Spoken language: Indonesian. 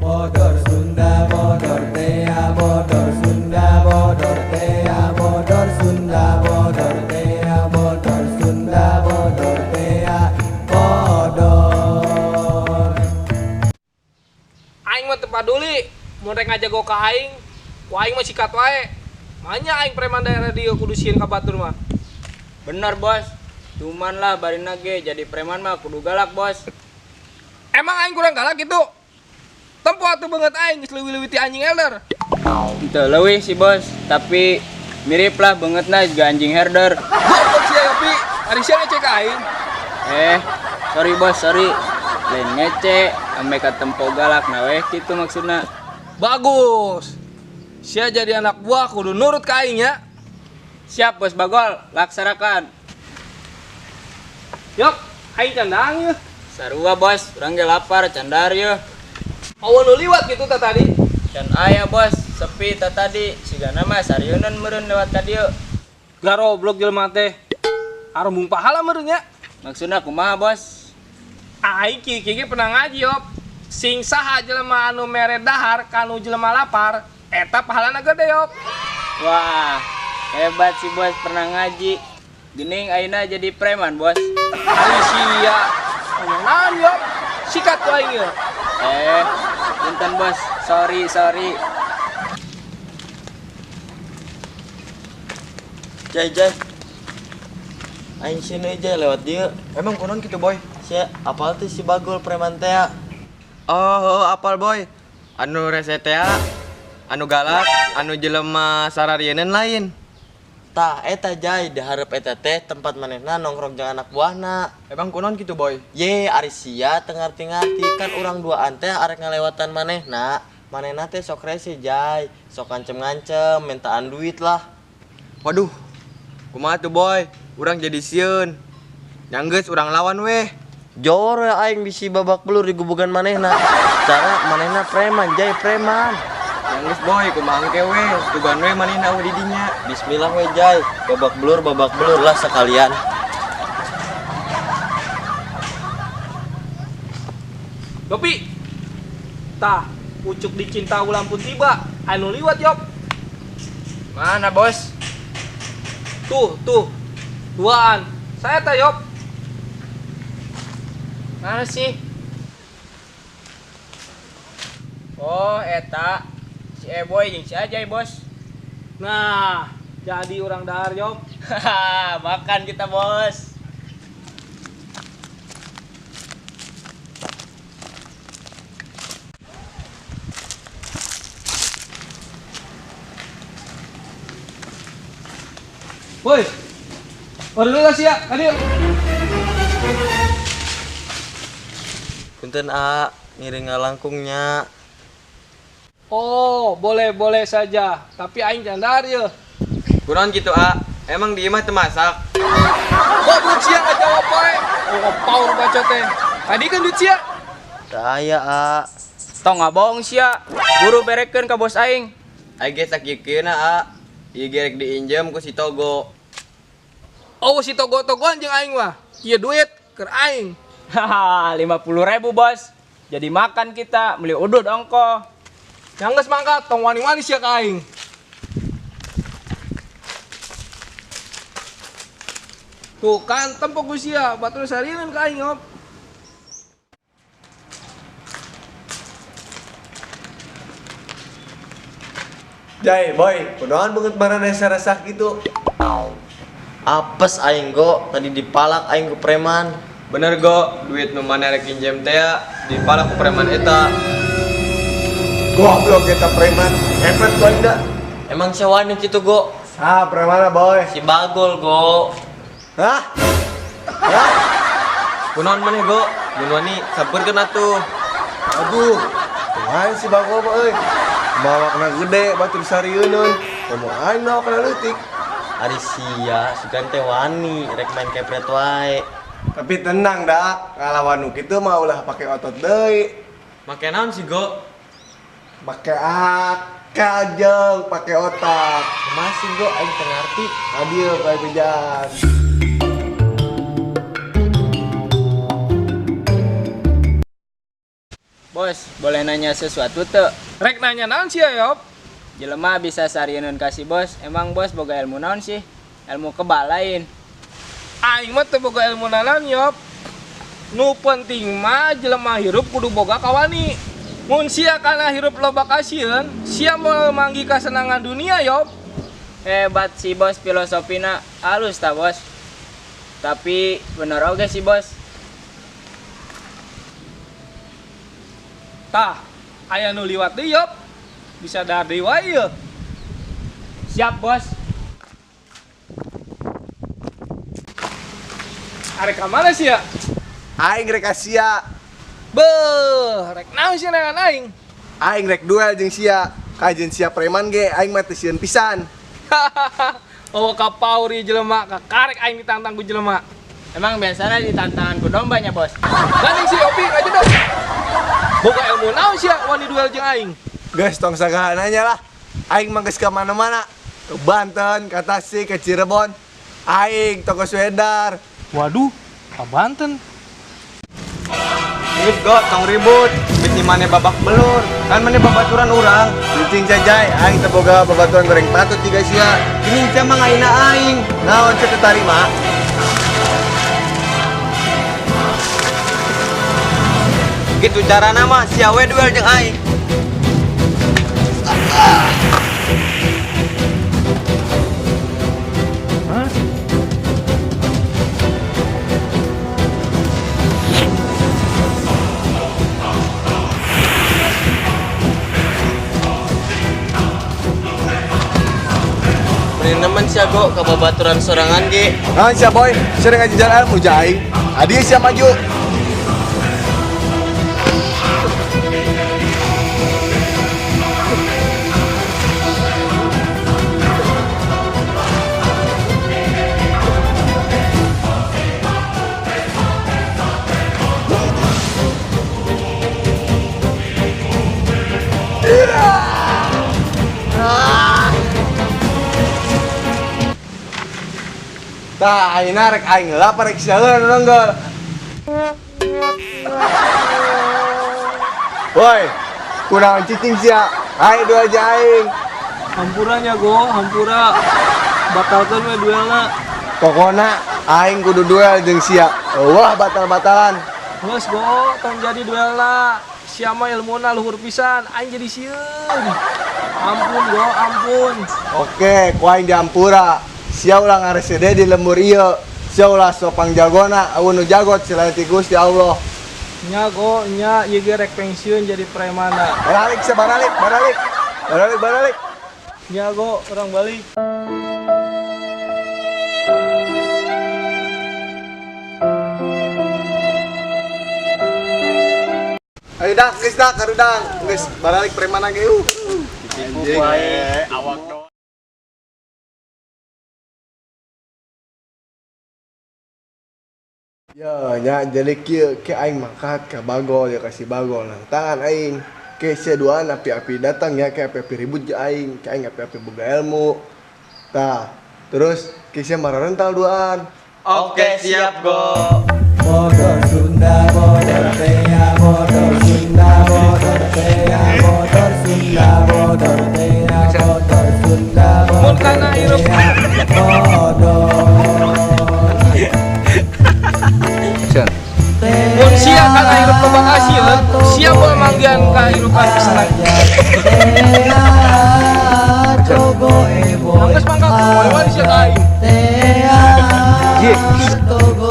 Bodor Sunda, bodor tea, bodor Sunda, bodor tea, bodor Sunda, bodor tea, bodor Sunda, bodor tea, bodor. Aing mah teu paduli, mun rek ngajago ka aing, ku aing mah sikat wae. Manya aing preman daerah dieu kudu sieun ka batur mah. Bener bos, cuman lah barina ge jadi preman mah kudu galak bos. Emang aing kurang galak gitu? Tempo atuh banget aing geus leuwih-leuwih ti anjing elder. Itu leuwih sih bos, tapi mirip lah bangetna juga anjing herder. Goblok sia Yopi, ari sia ngecek ka aing. Sorry bos, sorry. Lain ngece, ame ka tempo galak nah weh kitu maksudna. Bagus. Sia jadi anak buah kudu nurut ka aing ya. Siap bos Bagol, laksanakan. Yok, aing candang yeuh. Sarua bos, urang ge lapar candar yeuh. Awan nu liwat gitu tah tadi. Can aya bos, sepi ta tadi. Sigana mah sarieun meureun lewat ka dieu. Garoblok jelema teh. Arembung pahala meureun nya. Maksudna kumaha bos? Aing kieu pernah ngaji yop. Sing saha jelema anu mere dahar kanu jelema lapar, eta pahalana gede yop. Wah, hebat sih bos pernah ngaji. Gening ayeuna jadi preman bos. Ari sia. Ngomong naon yop? Sikat ku aing yeuh. Punten bos, sorry. Jai. Aing sini aja lewat dia. Emang konon gitu boy? Sia, apal tuh si Bagol preman teh? Oh, apal boy. Anu rese teh, anu galak, anu jelema sararieun lain. Tah, eta Jai, diharap eta teh tempat manehna nongkrong jeung anak buahna. Emang konon gitu boy? Ye, ari sia teu ngarti-ngarti kan urang duaan teh arek ngalewatan manehna. Manehna teh sok rese Jai, sok ngancem-ngancem, mintaan duit lah. Waduh, kumaha tuh boy? Urang jadi sieun. Nyanggeus urang lawan weh. Jor aing bisi babak belur di gubugan manehna. Cara manehna preman, Jai preman. Nyanggeus boy, kumaha engke weh? Tugan weh manehna we di dinya. Bismillah we Jai, babak belur lah sekalian. Yopi. Tah, pucuk dicinta ulang pun tiba. Anu liwat yop. Mana bos? Tuh. Duaan. Saya tah yop. Mana sih? Oh, eta si Eboy jeung si Ajay bos. Nah, jadi orang dahar yop. Haha, makan kita bos. Woi. Order dulu sia, tadi. Punten ngiring ngalangkungnya. Oh, boleh saja. Tapi aing candar yeuh. Konon gitu emang di imah teu masak. Goblok sia ngajawab wae. Oh, power bacot teh. Tadi kan duit sia. Tah aya Tong ngabong sia. Buru berekeun ka bos aing. Aing ge sakikeuna ieu gerek diinjem ku si Togo. Oh, si togo-togoan jeung aing mah. Ieu duit keur aing. Haha, 50.000 bos. Jadi makan kita, beli udud ongko. Yang geus mangkat tong wani-wani sia ka aing. Tuh kan tempo ku sia, batur sarieun ka aing yop. Jai, boy, kunaon banget marane sarasah gitu. apes aing go, tadi dipalak aing ku preman. Bener go, duit nu maneh rek pinjem teh dipalak ku preman eta. Goblok eta preman, hebat gua indah. Emang sewani kitu go? Ah, preman boy. Si Bagol go. Hah? Hah? Kunaon maneh go? Mun wani sabeurkeun atuh. Aduh, kumaha si Bagol euy. Mawakna gede, batur sarieun. Komo aing naok kana leutik. Ari sia, sugan teh wani, rek main kepret wae. Tapi tenang dak, ngalawan nu kitu mah ulah pake otot deui. Make naon sih go? Pake akal jeung pake otak. Masih go aing teu ngarti. Adieu bae bejan. Bos, boleh nanya sesuatu tuh? Rek nanya naon sih Yop? Jelema bisa sarieun kasih bos. Emang bos boga ilmu naon sih? Ilmu kebal lain. Aing mah teu boga ilmu naon Yop. Nu penting mah jelema hirup kudu boga kawani. Mun sia kana hirup loba kasieun, sia moal manggi kasenangan dunia Yop. Hebat sih bos, filosofina halus ta bos. Tapi bener oke sih bos. Tah, aya nu liwat deui Yop. Bisa dar deui wae yeuh. Siap bos. Arek ka mana sih ya? Aing rek sia. Beuh, rek naon sih nengan aing? Aing rek duel jeung sia. Kajen sia preman ge aing mah teu sieun pisan. Oh ka pauri jelema, ka karek aing ditantang ku jelema. Emang biasanya ditantangan ku dombanya bos. Gandeng si Opi aja dong. Boga ilmu naon sih wani duel jeung aing? Geus tong sagahananya lah. Aing mah geus ka mana-mana. Ke Banten, ke Tasik, ke Cirebon. Aing toko Swedar. Waduh, ka Banten. Geus go tong ribut. Bisi maneh babak belur. Kan maneh babaturan urang. Cicing jajai, aing teu boga babaturan goreng patut tiga sia. Ini teh mah ngaina aing. Naon teu tarima? Gitu carana mah sia we duel jeung aing. Beri nemen sia go ke babaturan sorangan ge. Naon sia boy? Sering ngajajar ilmu jai. Adi sia maju. Tah, ayeuna rek aing heula parek saeun nonggol. Woi, kunaon cicing sia? Hai dua aja aing. Hampuranya go, hampura. Batalkan we duelna. Pokona aing kudu duel jeung sia. Wah, batal-batalan. Geus go, tong jadi duelna. Sia mah ilmuna luhur pisan, aing jadi sieun. Ampun go, ampun. Oke, ku aing diampura. Sia ulah ngaresede di lembur ieu. Sia ulah sopang jagona, amun nu jagot selain ti Gusti Allah. Nya go, nya ieu ge rek pensiun jadi premana. Baralik sia baralik, baralik. Baralik, baralik. Nya go, orang balik. Ayo dak, geus dak, karudang. Geus baralik premana ge. Anjing, awak doang. Ya, nya jadi kieu ke aing mangkat ka bagol ya kasih bagol nang tangan aing. Ke sia duaan api-api datang ya ke api-api ribut je aing, ke aing api-api boga ilmu. Tah, terus ke sia mararental duaan. Oke, siap go. Motor Sunda, motor tea, motor Sunda, motor tea, motor Sunda, motor tea, motor Sunda, Mun kana hirup motor. mun sia kana hirup loba kasieun, sia moal manggian kahirupan pisanan. Tea, Togo Ebo, Geus mangga ku, wali sia ka aing. Tea, Togo